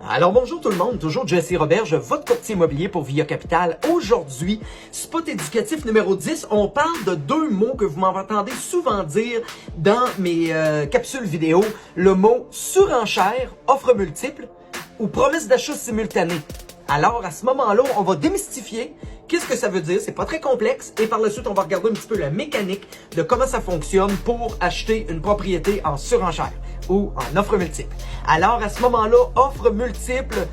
Alors bonjour tout le monde, toujours Jesse Roberge, votre courtier immobilier pour Via Capital. Aujourd'hui, spot éducatif numéro 10, on parle de deux mots que vous m'entendez souvent dire dans mes capsules vidéo. Le mot surenchère, offre multiple ou promesse d'achat simultanée. Alors à ce moment-là, on va démystifier qu'est-ce que ça veut dire, c'est pas très complexe et par la suite on va regarder un petit peu la mécanique de comment ça fonctionne pour acheter une propriété en surenchère ou en offre multiple. Alors à ce moment-là, offre multiple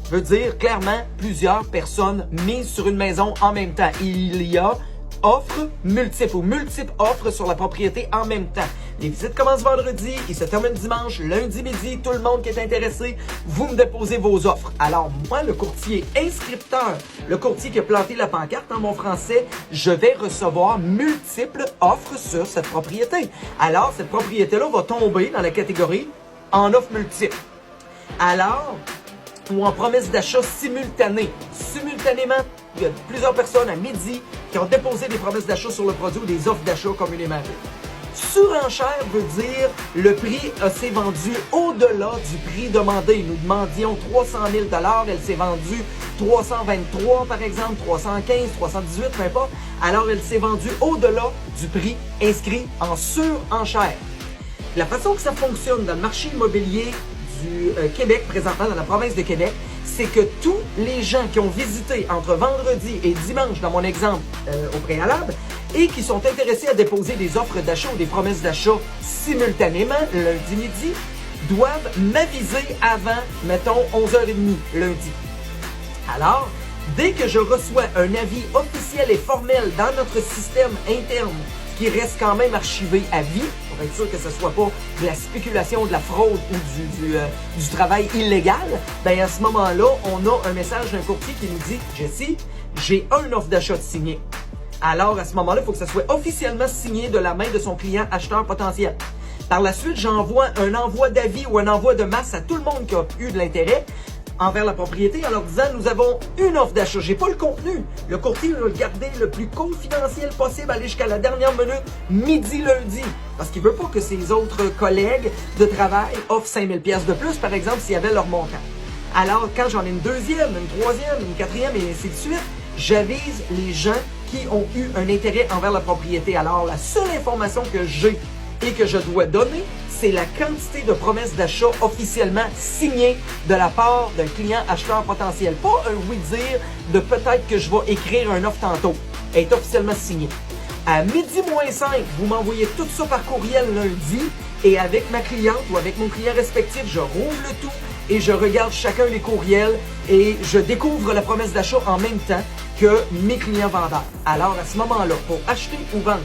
veut dire clairement plusieurs personnes mises sur une maison en même temps. Il y a offre multiple ou multiples offres sur la propriété en même temps. Les visites commencent vendredi, ils se terminent dimanche, lundi midi, tout le monde qui est intéressé, vous me déposez vos offres. Alors moi, le courtier inscripteur, le courtier qui a planté la pancarte en bon français, je vais recevoir multiples offres sur cette propriété. Alors cette propriété-là va tomber dans la catégorie en offre multiple. Alors, ou en promesse d'achat simultanée. Simultanément, il y a plusieurs personnes à midi qui ont déposé des promesses d'achat sur le produit ou des offres d'achat communément appelées. Surenchère veut dire le prix s'est vendu au-delà du prix demandé. Nous demandions 300 000 $, elle s'est vendue 323 par exemple, 315, 318, peu importe. Alors elle s'est vendue au-delà du prix inscrit en surenchère. La façon que ça fonctionne dans le marché immobilier du Québec, présentement dans la province de Québec, c'est que tous les gens qui ont visité entre vendredi et dimanche, dans mon exemple au préalable, et qui sont intéressés à déposer des offres d'achat ou des promesses d'achat simultanément, lundi midi, doivent m'aviser avant, mettons, 11h30 lundi. Alors, dès que je reçois un avis officiel et formel dans notre système interne, qui reste quand même archivé à vie, pour être sûr que ce ne soit pas de la spéculation, de la fraude ou du travail illégal, ben à ce moment-là, on a un message d'un courtier qui nous dit « Jesse, j'ai une offre d'achat signée. » Alors à ce moment-là, il faut que ça soit officiellement signé de la main de son client acheteur potentiel. Par la suite, j'envoie un envoi d'avis ou un envoi de masse à tout le monde qui a eu de l'intérêt envers la propriété en leur disant « Nous avons une offre d'achat. » J'ai pas le contenu. Le courtier va le garder le plus confidentiel possible, aller jusqu'à la dernière minute, midi lundi. Parce qu'il veut pas que ses autres collègues de travail offrent 5 000 $ de plus, par exemple, s'il y avait leur montant. Alors, quand j'en ai une deuxième, une troisième, une quatrième et ainsi de suite, j'avise les gens qui ont eu un intérêt envers la propriété. Alors, la seule information que j'ai et que je dois donner, c'est la quantité de promesses d'achat officiellement signées de la part d'un client acheteur potentiel. Pas un oui-dire de peut-être que je vais écrire un offre tantôt. Elle est officiellement signée. À midi moins 5, vous m'envoyez tout ça par courriel lundi et avec ma cliente ou avec mon client respectif, je rouvre le tout et je regarde chacun des courriels et je découvre la promesse d'achat en même temps que mes clients vendeurs. Alors à ce moment-là, pour acheter ou vendre,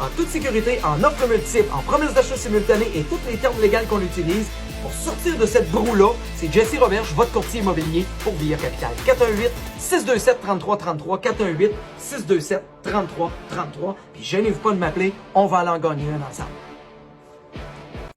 en toute sécurité, en offre multiple, en promesse d'achat simultanée et tous les termes légaux qu'on utilise, pour sortir de cette broue-là, c'est Jesse Roberge, votre courtier immobilier pour Via Capital. 418-627-3333, 418-627-3333. Puis gênez-vous pas de m'appeler, on va aller en gagner un ensemble.